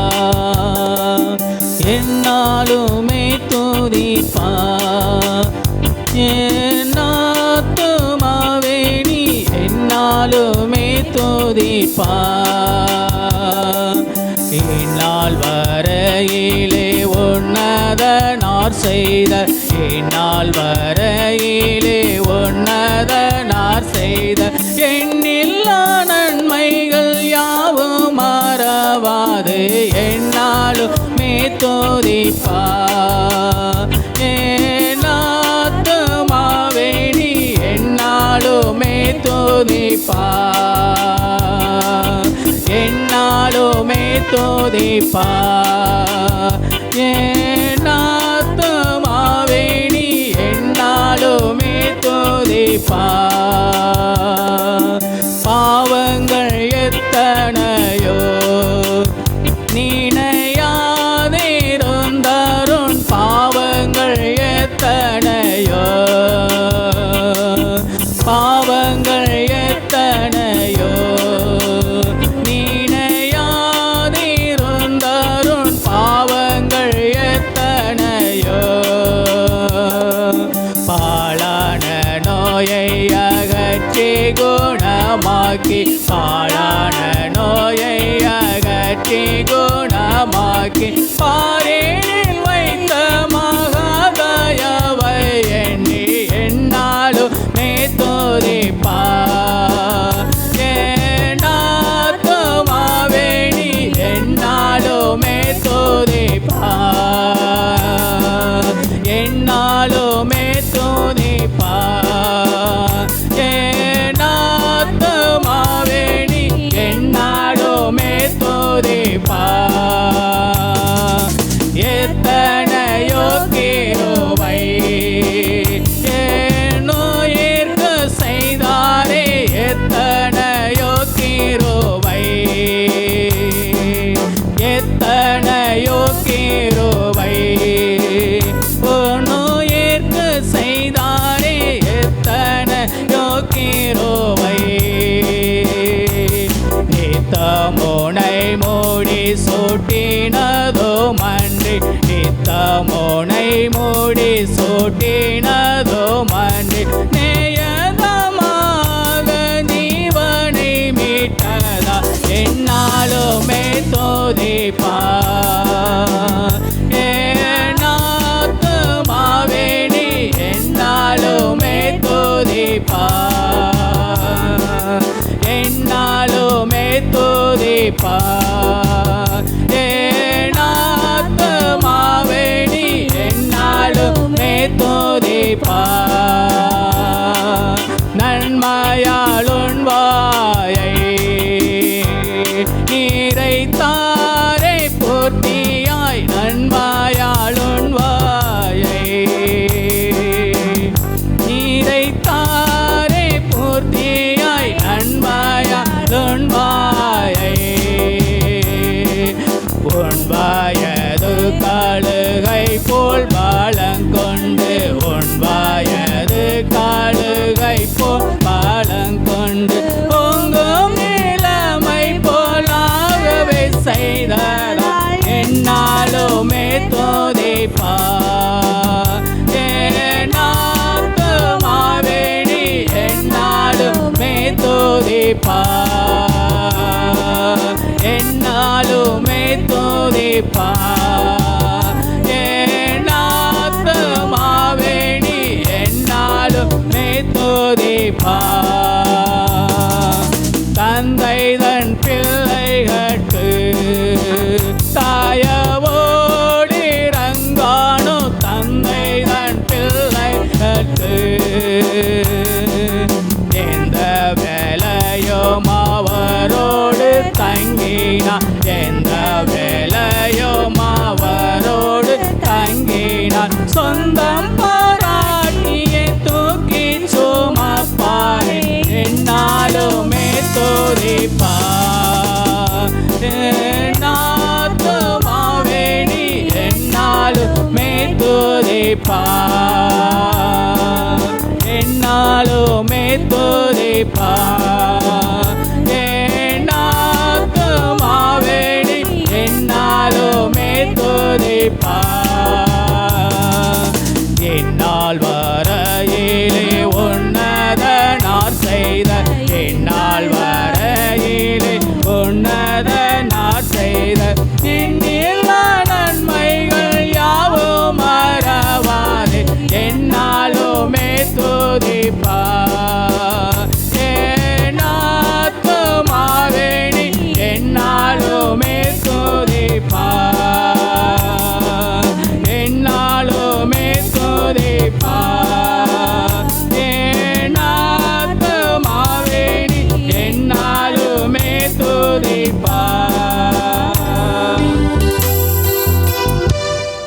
துதிப்பார், என்னாலுமே துதிப்பார். என் ஆத்துமாவே நீ என்னாலுமே துதிப்பார். இந்நாள் வரையிலே உன்னதனார் செய்த, இந்நாள் வரையிலே உன்னதனார் செய்த எண்ணில்லா நன்மைகள் யாவும் மறவாது என்னாலுமே துதிப்பார். என் ஆத்துமாவே நீ என்னாலுமே துதிப்பார், என்னாலுமே துதிப்பார். என் ஆத்துமாவே நீ என்னாலுமே துதிப்பார். பாவங்கள் எத்தனையோ நினையாதிருந்தாரும், பாவங்கள் எத்தனையோ, பாவங்கள் எத்தனையோ நினையாதிருந்தாரும், பாவங்கள் எத்தனையோ. பாழான நோயை அகற்றி குணமாக்கி, பாழான நோயை அகற்றி குணமாக்கி, பாரேனில் வைத்த மகாதயவை எண்ணி என்னாலுமே துதிப்பார். என் ஆத்துமாவே நீ என்னாலுமே துதிப்பார், என்னாலுமே துதிப்பார். என் ஆத்துமாவே நீ என்னாலுமே துதிப்பார். எத்தனையோ கிருபை என் உயிர்க்கு செய்தாரே, எத்தனையோ கிருபை, எத்தனையோ கிருபை உன் உயிர்க்கு செய்தாரே, எத்தனையோ கிருபை. நித்தமுனை மூடி சூட்டினதும் அன்றி, நித்தமுனை மூடி சூட்டினதும் அன்றி, நேயதமாக ஜீவனை மீட்டதா என்னாலுமே துதிப்பார். என் ஆத்துமாவே நீ என்னாலுமே துதிப்பார், என்னாலுமே துதிப்பார். என் ஆத்துமாவே நீ என்னாலுமே துதிப்பார். நன்மையால் உன் வாயை நிறைத்தாரே பூர்த்தியாய், நன்மையால் உன் வாயை நிறைத்தாரே பூர்த்தியாய், நன்மையால் உன் வாயை. உன் வயது கழுகை போல் பலங்கொண்டு, உன் வயது கழுகை போல் பலங்கொண்டு, பொங்கும் நிலைமை போலாகவே செய்ததா என்னாலுமே துதிப்பார். என் ஆத்துமாவே நீ என்னாலுமே துதிப்பார், என்னாலுமே துதிப்பார். என் ஆத்துமாவே நீ என்னாலுமே துதிப்பார். தந்தை தன் பிள்ளைகட்கு தாயவோடு இறங்கானோ, தந்தை தன் பிள்ளைகட்கு எந்த வேலையும் அவரோடு தங்கினார், எந்த வேலையும் அவரோடு தங்கினார். சொந்தம் பாராட்டியே தூக்கி சுமப்பாரே என்னாலுமே துதிப்பார். என் ஆத்துமாவே நீ என்னாலுமே துதிப்பார், என்னாலுமே துதிப்பார். என் ஆத்துமாவே நீ துதிப்பார்